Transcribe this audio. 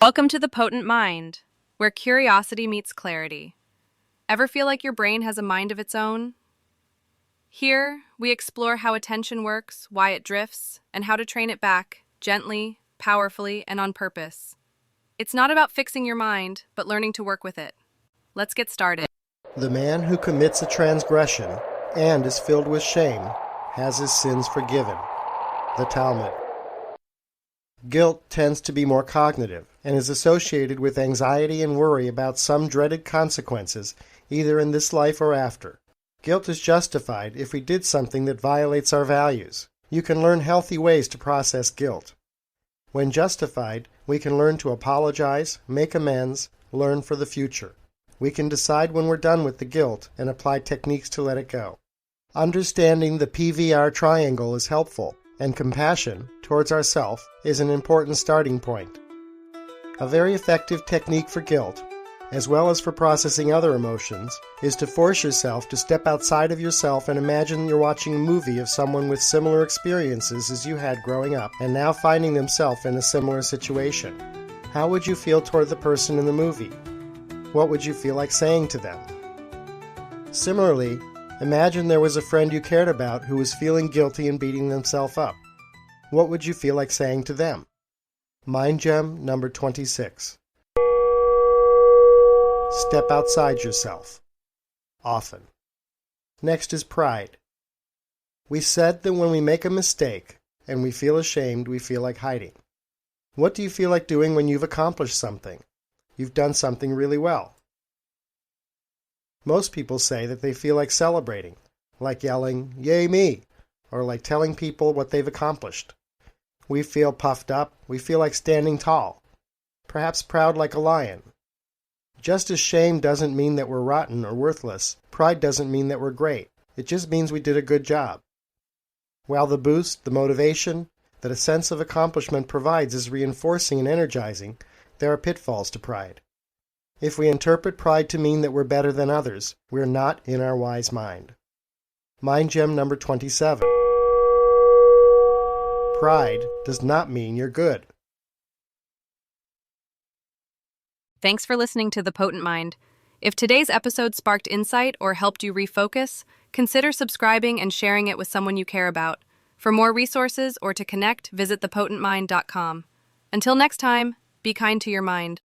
Welcome to the Potent Mind, where curiosity meets clarity. Ever feel like your brain has a mind of its own? Here, we explore how attention works, why it drifts, and how to train it back, gently, powerfully, and on purpose. It's not about fixing your mind, but learning to work with it. Let's get started. The man who commits a transgression and is filled with shame has his sins forgiven. The Talmud. Guilt tends to be more cognitive and is associated with anxiety and worry about some dreaded consequences, either in this life or after. Guilt is justified if we did something that violates our values. You can learn healthy ways to process guilt. When justified, we can learn to apologize, make amends, learn for the future. We can decide when we're done with the guilt and apply techniques to let it go. Understanding the PVR triangle is helpful, and compassion towards ourself is an important starting point. A very effective technique for guilt, as well as for processing other emotions, is to force yourself to step outside of yourself and imagine you're watching a movie of someone with similar experiences as you had growing up and now finding themselves in a similar situation. How would you feel toward the person in the movie? What would you feel like saying to them? Similarly, imagine there was a friend you cared about who was feeling guilty and beating themselves up. What would you feel like saying to them? Mind Gem number 26. Step outside yourself. Often. Next is pride. We said that when we make a mistake and we feel ashamed, we feel like hiding. What do you feel like doing when you've accomplished something? You've done something really well. Most people say that they feel like celebrating, like yelling, "Yay me!" or like telling people what they've accomplished. We feel puffed up, we feel like standing tall, perhaps proud like a lion. Just as shame doesn't mean that we're rotten or worthless, pride doesn't mean that we're great. It just means we did a good job. While the boost, the motivation that a sense of accomplishment provides is reinforcing and energizing, there are pitfalls to pride. If we interpret pride to mean that we're better than others, we're not in our wise mind. Mind Gem number 27. Pride does not mean you're good. Thanks for listening to The Potent Mind. If today's episode sparked insight or helped you refocus, consider subscribing and sharing it with someone you care about. For more resources or to connect, visit thepotentmind.com. Until next time, be kind to your mind.